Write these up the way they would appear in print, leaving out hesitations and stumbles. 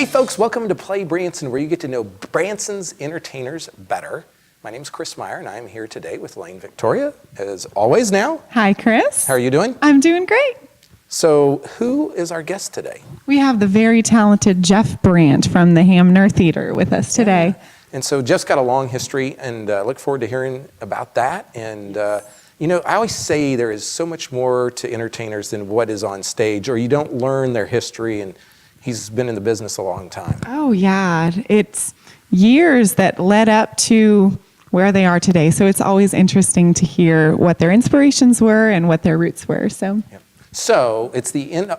Hey folks, welcome to Play Branson, where you get to know Branson's entertainers better. My name's Chris Meyer, and I'm here today with Lane Victoria, as always now. Hi, Chris. How are you doing? I'm doing great. So, who is our guest today? We have the very talented Jeff Brandt from the Hamner Theater with us today. Yeah. And so Jeff's got a long history, and look forward to hearing about that. And you know, I always say there is so much more to entertainers than what is on stage, or you don't learn their history, and he's been in the business a long time. Oh, yeah. It's years that led up to where they are today. So it's always interesting to hear what their inspirations were and what their roots were. So, Yep. So it's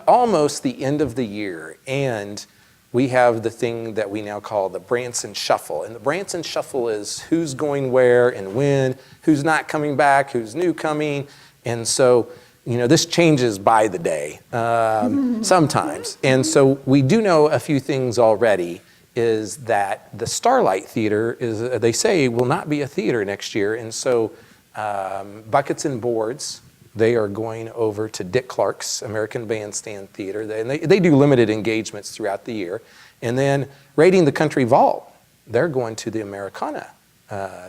almost the end of the year, and we have the thing that we now call the Branson Shuffle. And the Branson Shuffle is who's going where and when, who's not coming back, who's new coming. And so, you know, this changes by the day sometimes. And so we do know a few things already, is that the Starlight Theater is, they say, will not be a theater next year. And so Buckets and Boards, they are going over to Dick Clark's American Bandstand Theater. And they do limited engagements throughout the year. And then Raiding the Country Vault, they're going to the Americana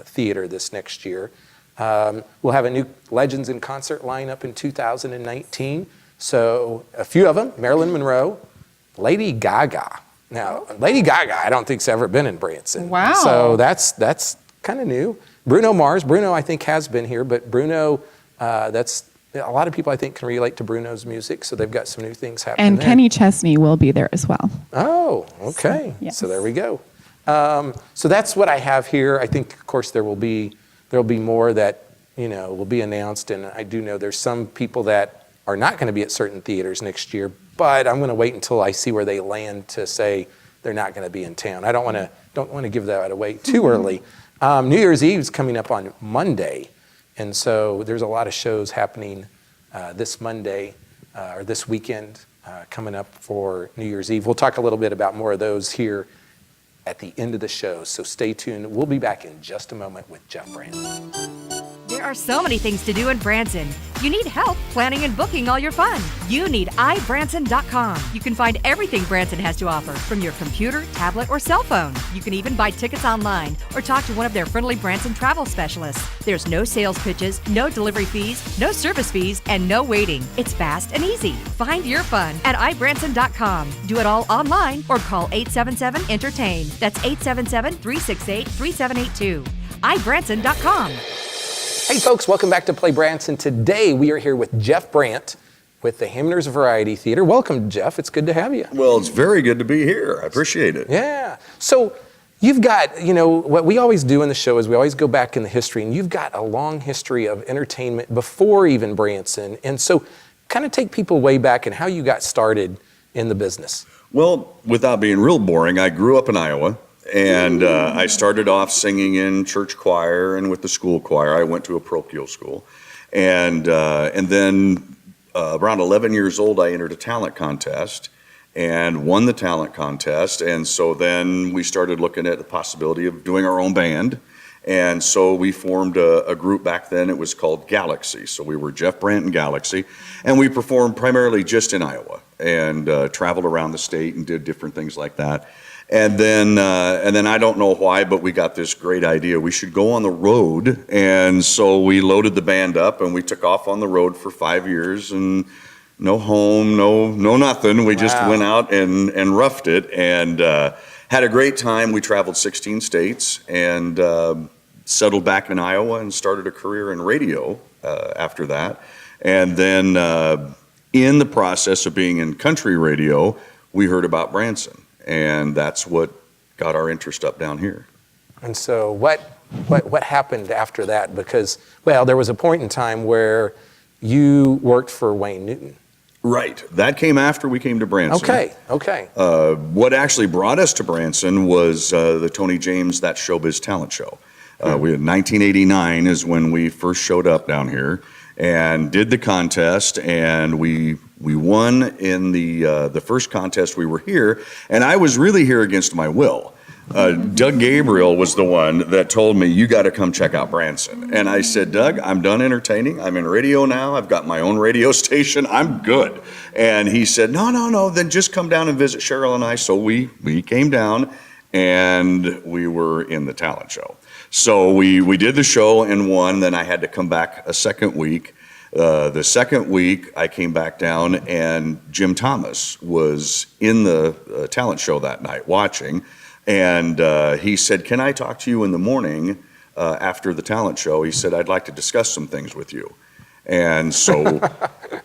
Theater this next year. We'll have a new Legends in Concert lineup in 2019. So a few of them, Marilyn Monroe, Lady Gaga. Now, Lady Gaga, I don't think's ever been in Branson. Wow. So that's kind of new. Bruno Mars. Bruno, I think, has been here, but Bruno, that's a lot of people, I think, can relate to Bruno's music. So they've got some new things happening. and there. Kenny Chesney will be there as well. Oh, okay. So, yes. So there we go. So that's what I have here. I think, of course, there'll be more that, you know, will be announced. And I do know there's some people that are not going to be at certain theaters next year, but I'm going to wait until I see where they land to say they're not going to be in town. I don't want to give that away too early. New Year's Eve is coming up on Monday, and so there's a lot of shows happening this Monday or this weekend coming up for New Year's Eve. We'll talk a little bit about more of those here at the end of the show, so stay tuned. We'll be back in just a moment with Jeff Brandt. There are so many things to do in Branson. You need help planning and booking all your fun. You need iBranson.com. You can find everything Branson has to offer from your computer, tablet, or cell phone. You can even buy tickets online or talk to one of their friendly Branson travel specialists. There's no sales pitches, no delivery fees, no service fees, and no waiting. It's fast and easy. Find your fun at iBranson.com. Do it all online or call 877-ENTERTAIN. That's 877-368-3782. iBranson.com. Hey folks, welcome back to Play Branson. Today we are here with Jeff Brandt with the Hamner's Variety Theater. Welcome, Jeff. It's good to have you. Well, it's very good to be here. I appreciate it. Yeah. So you've got, you know, what we always do in the show is we always go back in the history, and you've got a long history of entertainment before even Branson. And so kind of take people way back and how you got started in the business. Well, without being real boring, I grew up in Iowa. And I started off singing in church choir and with the school choir. I went to a parochial school. And then around 11 years old, I entered a talent contest and won the talent contest. And so then we started looking at the possibility of doing our own band. And so we formed a group back then. It was called Galaxy. So we were Jeff Brandt and Galaxy. And we performed primarily just in Iowa and traveled around the state and did different things like that. And then I don't know why, but we got this great idea. We should go on the road. And so we loaded the band up and we took off on the road for 5 years, and no home, no nothing. We just went out and roughed it and had a great time. We traveled 16 states and settled back in Iowa and started a career in radio after that. And then in the process of being in country radio, we heard about Branson. And that's what got our interest up down here. And so what happened after that? Because, well, there was a point in time where you worked for Wayne Newton. Right. That came after we came to Branson. Okay. What actually brought us to Branson was the Tony James That Showbiz talent show. We had 1989 is when we first showed up down here and did the contest, and we won in the first contest we were here, and I was really here against my will. Doug Gabriel was the one that told me, you got to come check out Branson. And I said, Doug, I'm done entertaining. I'm in radio now. I've got my own radio station. I'm good. And he said, no, then just come down and visit Cheryl and I. So we came down and we were in the talent show. So we did the show and won. Then I had to come back a second week. The second week, I came back down, and Jim Thomas was in the talent show that night watching, and he said, can I talk to you in the morning after the talent show? He said, I'd like to discuss some things with you. And so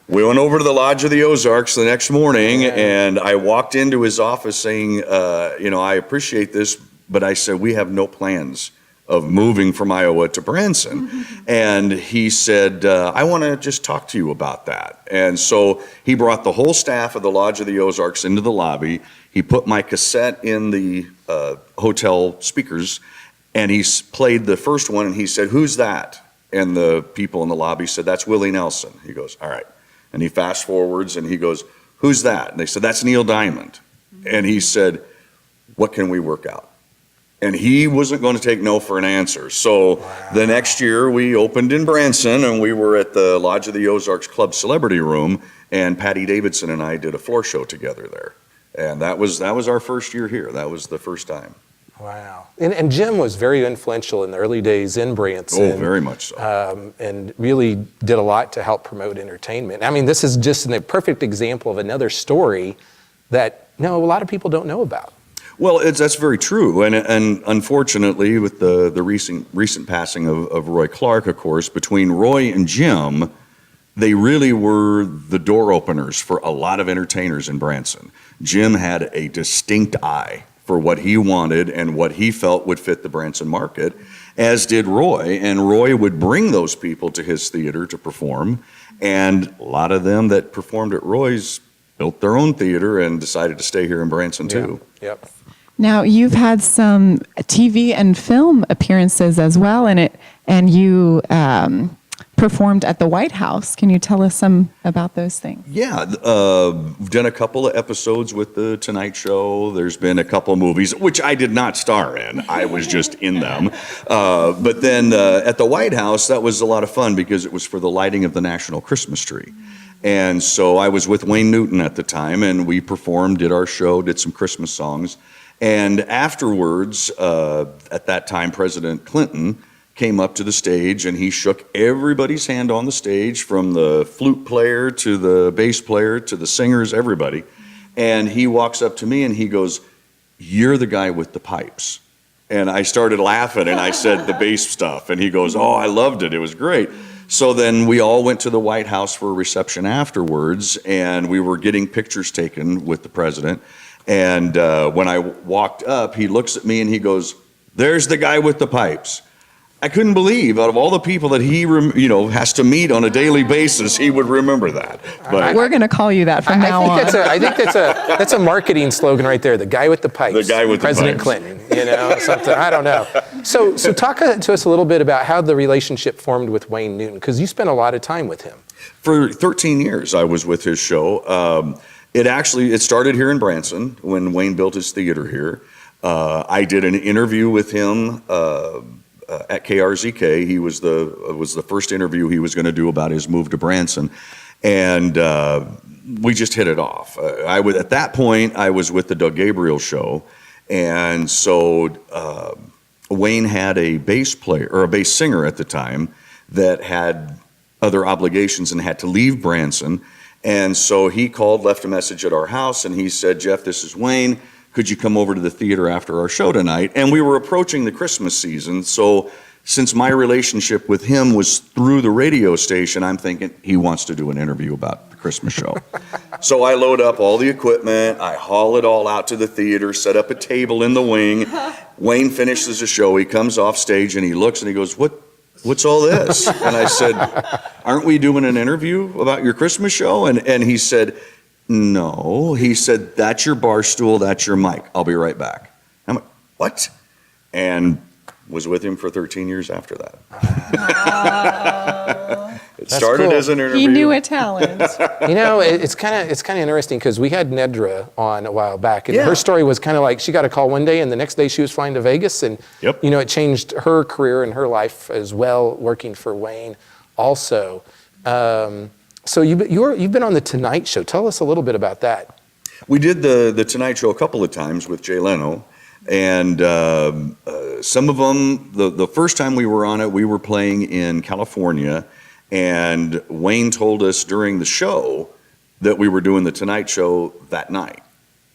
we went over to the Lodge of the Ozarks the next morning, and I walked into his office saying, I appreciate this, but I said, we have no plans of moving from Iowa to Branson. And he said, I want to just talk to you about that. And so he brought the whole staff of the Lodge of the Ozarks into the lobby. He put my cassette in the hotel speakers, and he played the first one, and he said, who's that? And the people in the lobby said, that's Willie Nelson. He goes, all right. And he fast forwards, and he goes, who's that? And they said, that's Neil Diamond. And he said, what can we work out? And he wasn't going to take no for an answer. So the next year we opened in Branson, and we were at the Lodge of the Ozarks Club Celebrity Room, and Patty Davidson and I did a floor show together there. And that was our first year here. That was the first time. Wow. And Jim was very influential in the early days in Branson. Oh, very much so. And really did a lot to help promote entertainment. I mean, this is just a perfect example of another story that a lot of people don't know about. Well, that's very true, and unfortunately, with the recent passing of Roy Clark, of course, between Roy and Jim, they really were the door openers for a lot of entertainers in Branson. Jim had a distinct eye for what he wanted and what he felt would fit the Branson market, as did Roy, and Roy would bring those people to his theater to perform, and a lot of them that performed at Roy's built their own theater and decided to stay here in Branson too. Yep. Now, you've had some TV and film appearances as well, and you performed at the White House. Can you tell us some about those things? Yeah, we've done a couple of episodes with The Tonight Show. There's been a couple of movies, which I did not star in. I was just in them. But then at the White House, that was a lot of fun because it was for the lighting of the National Christmas tree. And so I was with Wayne Newton at the time, and we performed, did our show, did some Christmas songs. And afterwards, at that time, President Clinton came up to the stage and he shook everybody's hand on the stage, from the flute player to the bass player to the singers, everybody. And he walks up to me and he goes, "You're the guy with the pipes." And I started laughing and I said the bass stuff. And he goes, "Oh, I loved it. It was great." So then we all went to the White House for a reception afterwards, and we were getting pictures taken with the president. And when I walked up, he looks at me and he goes, "There's the guy with the pipes." I couldn't believe, out of all the people that he has to meet on a daily basis, he would remember that. But We're going to call you that from now on. I think that's a marketing slogan right there. The guy with the pipes. The guy with the President pipes. Clinton. Something. I don't know. So talk to us a little bit about how the relationship formed with Wayne Newton, because you spent a lot of time with him. For 13 years, I was with his show. It started here in Branson when Wayne built his theater here. I did an interview with him at KRZK. He was the first interview he was going to do about his move to Branson, and we just hit it off. At that point, I was with the Doug Gabriel show, and so Wayne had a bass player or a bass singer at the time that had other obligations and had to leave Branson, and so he called, left a message at our house, and he said, "Jeff, this is Wayne. Could you come over to the theater after our show tonight?" And we were approaching the Christmas season, so since my relationship with him was through the radio station, I'm thinking he wants to do an interview about the Christmas show. So I load up all the equipment, I haul it all out to the theater, set up a table in the wing. Wayne finishes the show, he comes off stage and he looks and he goes, What's all this? And I said, "Aren't we doing an interview about your Christmas show?" And he said, "No." He said, "That's your bar stool, that's your mic. I'll be right back." I'm like, "What?" And was with him for 13 years after that. That's started cool. as an interview. He knew a talent. It's kind of interesting because we had Nedra on a while back, and Yeah. her story was kind of like she got a call one day, and the next day she was flying to Vegas, and Yep. it changed her career and her life as well, working for Wayne, also. So you've been on the Tonight Show. Tell us a little bit about that. We did the Tonight Show a couple of times with Jay Leno, and some of them, the first time we were on it, we were playing in California, and Wayne told us during the show that we were doing the Tonight Show that night.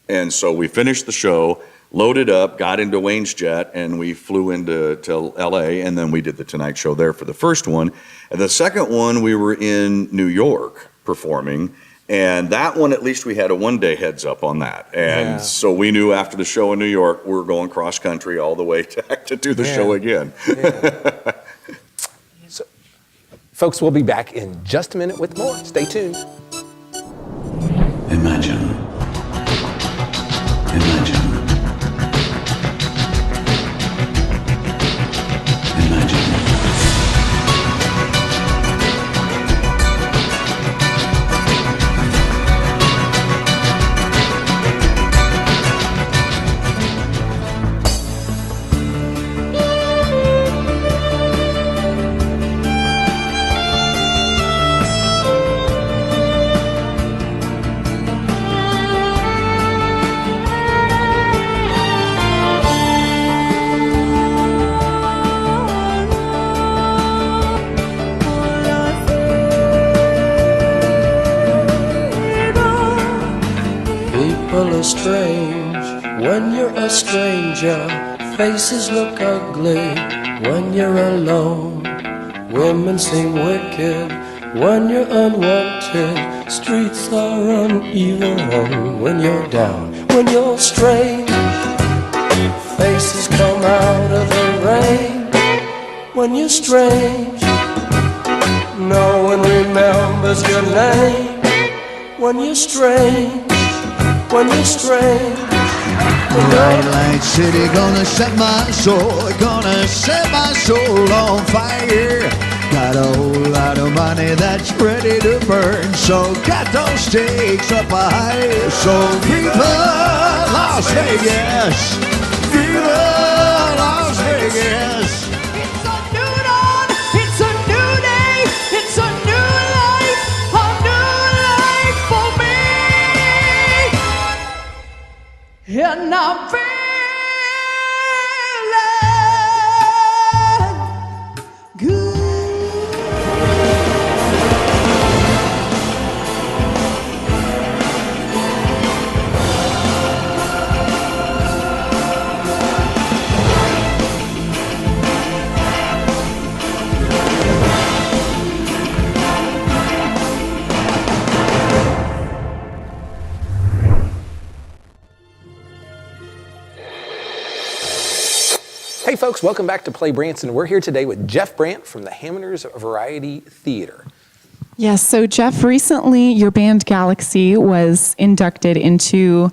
And so we finished the show, loaded up, got into Wayne's jet, and we flew into LA, and then we did the Tonight Show there for the first one. And the second one, we were in New York performing, and that one, at least we had a one-day heads up on that. And so we knew after the show in New York, we were going cross-country all the way to do the show again. So, folks, we'll be back in just a minute with more. Stay tuned. Imagine. Imagine. Imagine. People are strange when you're a stranger. Faces look ugly when you're alone. Women seem wicked when you're unwanted. Streets are uneven when you're down. When you're strange, faces come out of the rain. When you're strange, no one remembers your name. When you're strange, when you're strange. Bright light city, gonna set my soul on fire. Got a whole lot of money that's ready to burn, so got those stakes up high. So Viva Las Vegas, Viva Las Vegas. It's a new dawn, it's a new day, it's a new life for me. And I'm feeling good. Hey folks, welcome back to Play Branson. We're here today with Jeff Brandt from the Hamner's Variety Theater. Yes, so Jeff, recently your band Galaxy was inducted into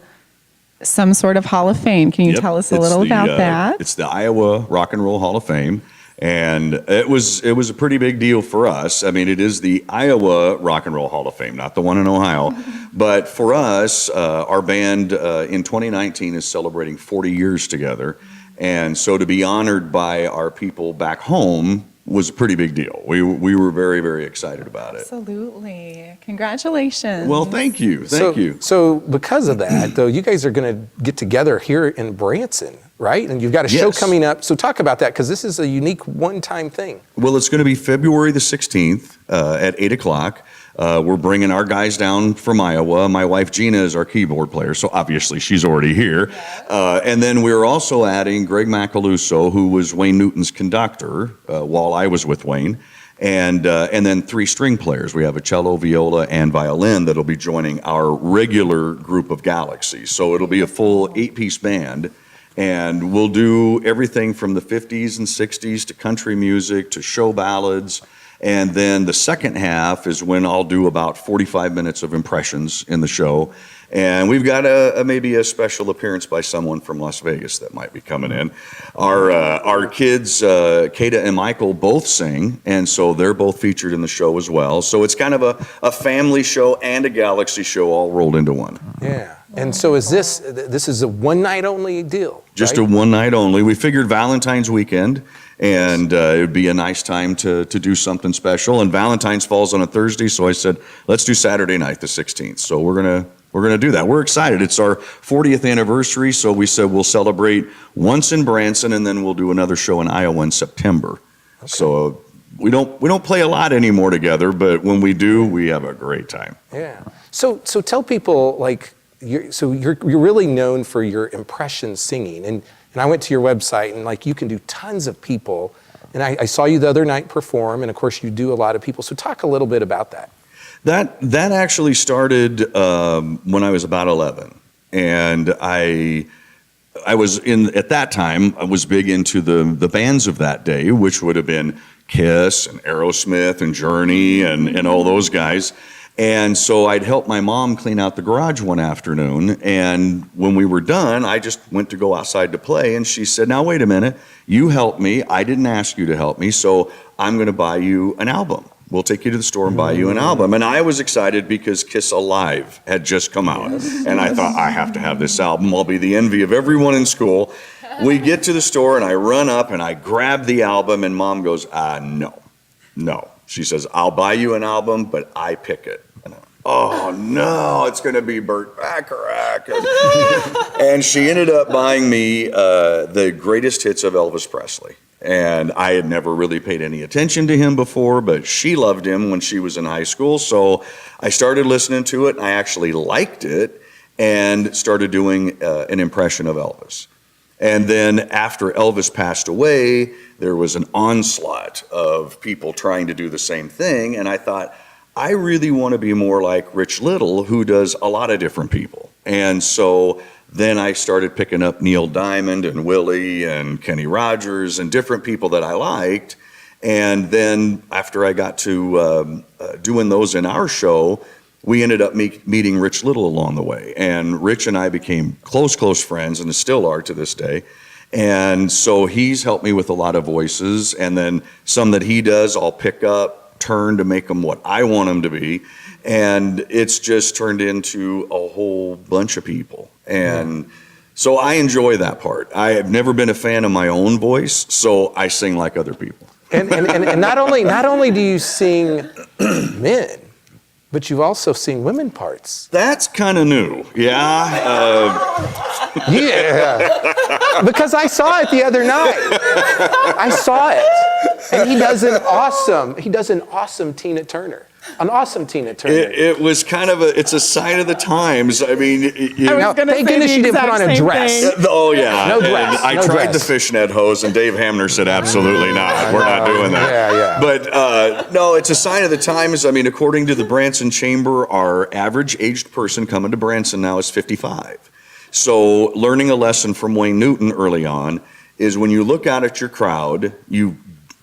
some sort of Hall of Fame. Can you tell us a little about that? It's the Iowa Rock and Roll Hall of Fame, and it was a pretty big deal for us. I mean, it is the Iowa Rock and Roll Hall of Fame, not the one in Ohio. But for us, our band in 2019 is celebrating 40 years together, and so to be honored by our people back home was a pretty big deal. We were very, very excited about it. Absolutely. Congratulations. Well, thank you. Thank you. So because of that, though, you guys are going to get together here in Branson, right? And you've got a show Yes. coming up. So talk about that, because this is a unique one-time thing. Well, it's going to be February the 16th at 8 o'clock. We're bringing our guys down from Iowa. My wife, Gina, is our keyboard player, so obviously she's already here. And then we're also adding Greg Macaluso, who was Wayne Newton's conductor while I was with Wayne, and then 3 string players. We have a cello, viola, and violin that'll be joining our regular group of Galaxy. So it'll be a full 8-piece band. And we'll do everything from the 50s and 60s to country music to show ballads. And then the second half is when I'll do about 45 minutes of impressions in the show. And we've got maybe a special appearance by someone from Las Vegas that might be coming in. Our kids, Kata and Michael, both sing, and so they're both featured in the show as well. So it's kind of a family show and a Galaxy show all rolled into one. Yeah. And so is this is a one night only deal? Just right? a one night only. We figured Valentine's weekend, and it would be a nice time to do something special. And Valentine's falls on a Thursday, so I said, let's do Saturday night, the 16th. So we're gonna do that. We're excited. It's our 40th anniversary, so we said we'll celebrate once in Branson, and then we'll do another show in Iowa in September. Okay. So we don't play a lot anymore together, but when we do, we have a great time. Yeah. So tell people, like, you're really known for your impression singing, and I went to your website, and like you can do tons of people, and I saw you the other night perform, and of course you do a lot of people. So talk a little bit about that. That actually started when I was about 11, and I was at that time I was big into the bands of that day, which would have been Kiss and Aerosmith and Journey and all those guys. And so I'd help my mom clean out the garage one afternoon, and when we were done, I just went to go outside to play, and she said, now wait a minute, you helped me, I didn't ask you to help me, so I'm gonna buy you an album. We'll take you to the store and buy you an album. And I was excited because Kiss Alive had just come out, and I thought, I have to have this album, I'll be the envy of everyone in school. We get to the store, and I run up, and I grab the album, and Mom goes, no. She says, I'll buy you an album, but I pick it. And oh no, it's gonna be Burt Bacharach. And she ended up buying me the greatest hits of Elvis Presley. And I had never really paid any attention to him before, but she loved him when she was in high school. So I started listening to it, and I actually liked it, and started doing an impression of Elvis. And then after Elvis passed away, there was an onslaught of people trying to do the same thing. And I thought, I really want to be more like Rich Little, who does a lot of different people. And so then I started picking up Neil Diamond and Willie and Kenny Rogers and different people that I liked. And then after I got to doing those in our show, we ended up meeting Rich Little along the way. And Rich and I became close friends, and still are to this day. And so he's helped me with a lot of voices, and then some that he does, I'll pick up, turn to make them what I want them to be. And it's just turned into a whole bunch of people. And so I enjoy that part. I have never been a fan of my own voice, so I sing like other people. And not only do you sing men, but you also sing women parts. That's kind of new. Yeah. Yeah. Because I saw it the other night. I saw it. And he does an awesome Tina Turner. An awesome Tina Turner. It was kind of it's a sign of the times. I mean, now, thank goodness she didn't put on a dress. Oh yeah, no dress. I tried the fishnet hose, and Dave Hamner said, absolutely not. We're not doing that. Yeah. But no, it's a sign of the times. I mean, according to the Branson Chamber, our average aged person coming to Branson now is 55. So learning a lesson from Wayne Newton early on is when you look out at your crowd, you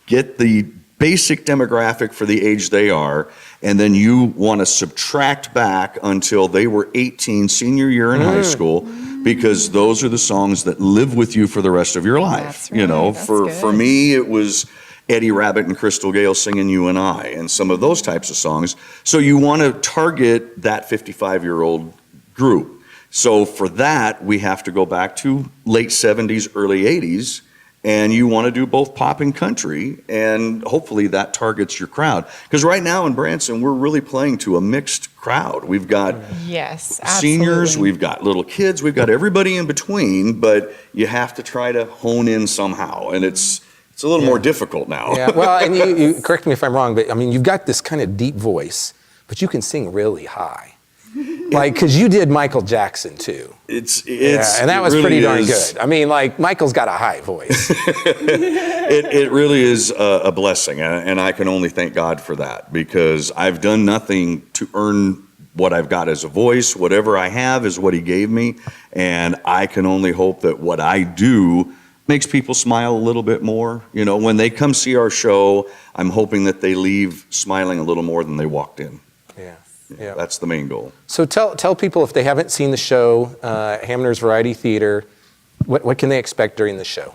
get the basic demographic for the age they are, and then you want to subtract back until they were 18, senior year in high school, because those are the songs that live with you for the rest of your life. That's right. You know, That's for me, it was Eddie Rabbitt and Crystal Gayle singing You and I, and some of those types of songs. So you want to target that 55-year-old group. So for that, we have to go back to late 70s, early 80s, and you want to do both pop and country, and hopefully that targets your crowd. Because right now in Branson, we're really playing to a mixed crowd. We've got Yes, seniors, absolutely. we've got little kids, we've got everybody in between, but you have to try to hone in somehow, and it's a little more difficult now. Yeah, well, and you correct me if I'm wrong, but I mean, you've got this kind of deep voice, but you can sing really high. Like, because you did Michael Jackson too. It's and that was really pretty darn is. good. I mean, like, Michael's got a high voice. It really is a blessing, and I can only thank God for that, because I've done nothing to earn what I've got as a voice. Whatever I have is what He gave me, and I can only hope that what I do makes people smile a little bit more. You know, when they come see our show, I'm hoping that they leave smiling a little more than they walked in. Yeah. Yeah. That's the main goal. So tell people if they haven't seen the show, Hamner's Variety Theater, what can they expect during the show?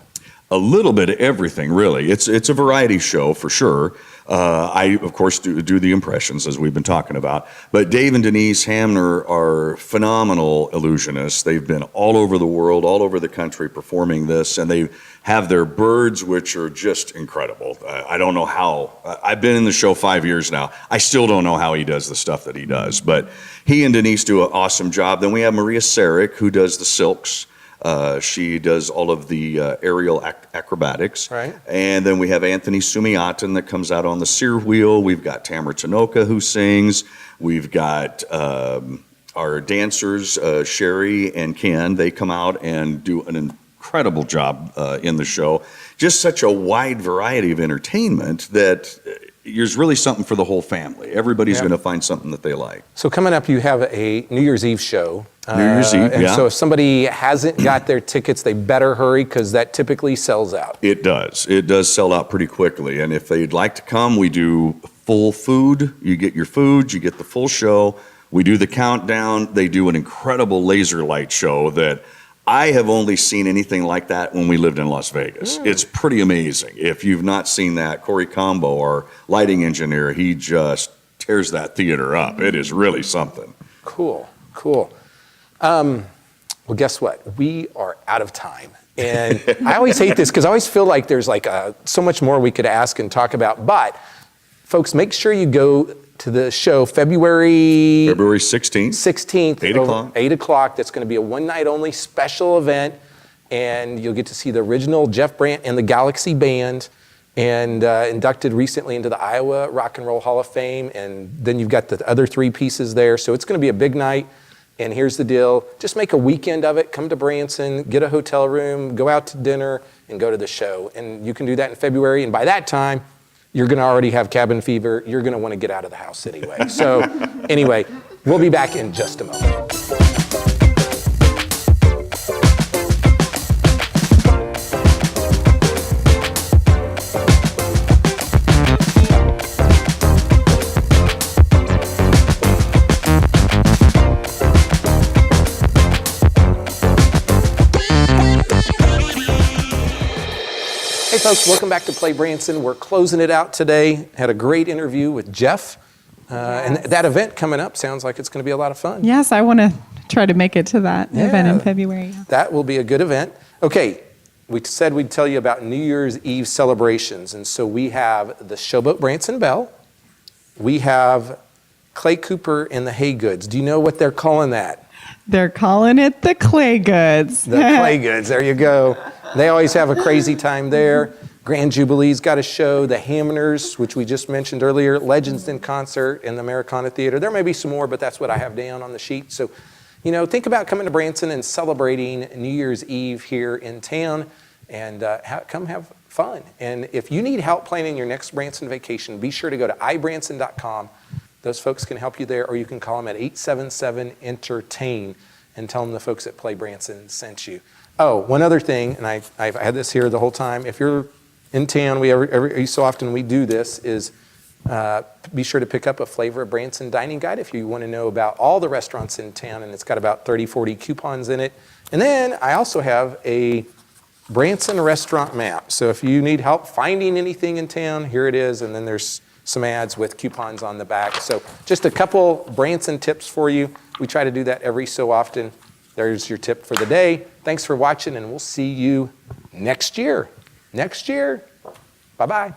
A little bit of everything, really. It's a variety show for sure. I, of course, do the impressions, as we've been talking about. But Dave and Denise Hamner are phenomenal illusionists. They've been all over the world, all over the country performing this, and they have their birds, which are just incredible. I don't know how. I've been in the show 5 years now. I still don't know how he does the stuff that he does. But he and Denise do an awesome job. Then we have Maria Sarek, who does the silks. She does all of the aerial acrobatics. Right. And then we have Anthony Sumiatan that comes out on the sear wheel. We've got Tamara Tanoka who sings. We've got our dancers, Sherry and Ken. They come out and do an incredible job in the show. Just such a wide variety of entertainment that there's really something for the whole family. Everybody's going to find something that they like. So coming up, you have a New Year's Eve show. New Year's Eve, and yeah. so if somebody hasn't got their tickets, they better hurry because that typically sells out. It does. It does sell out pretty quickly. And if they'd like to come, we do full food. You get your food, you get the full show. We do the countdown. They do an incredible laser light show that I have only seen anything like that when we lived in Las Vegas. It's pretty amazing. If you've not seen that, Corey Combo, our lighting engineer, he just tears that theater up. It is really something. Cool. Well, guess what? We are out of time. And I always hate this because I always feel like there's like so much more we could ask and talk about. But folks, make sure you go to the show February 16th. 8 o'clock. 8 o'clock. That's going to be a one-night only special event. And you'll get to see the original Jeff Brandt and the Galaxy Band, and inducted recently into the Iowa Rock and Roll Hall of Fame. And then you've got the other three pieces there. So it's going to be a big night. And here's the deal. Just make a weekend of it. Come to Branson, get a hotel room, go out to dinner, and go to the show. And you can do that in February. And by that time, you're going to already have cabin fever. You're going to want to get out of the house anyway. So anyway, we'll be back in just a moment. Hey folks, welcome back to Play Branson. We're closing it out today. Had a great interview with Jeff. And that event coming up sounds like it's going to be a lot of fun. Yes, I want to try to make it to that event in February. That will be a good event. Okay, we said we'd tell you about New Year's Eve celebrations. And so we have the Showboat Branson Bell. We have Clay Cooper and the Hay Goods. Do you know what they're calling that? They're calling it the Clay Goods. The Clay Goods, there you go. They always have a crazy time there. Grand Jubilee's got a show. The Hamners, which we just mentioned earlier, Legends in Concert in the Americana Theater. There may be some more, but that's what I have down on the sheet. So, you know, think about coming to Branson and celebrating New Year's Eve here in town, and come have fun. And if you need help planning your next Branson vacation, be sure to go to ibranson.com. Those folks can help you there, or you can call them at 877-ENTERTAIN and tell them the folks at Play Branson sent you. Oh, one other thing, and I've had this here the whole time. If you're in town, every so often we do this, is be sure to pick up a Flavor of Branson dining guide if you want to know about all the restaurants in town, and it's got about 30, 40 coupons in it. And then I also have a Branson restaurant map. So if you need help finding anything in town, here it is, and then there's some ads with coupons on the back. So just a couple Branson tips for you. We try to do that every so often. There's your tip for the day. Thanks for watching, and we'll see you next year. Bye-bye.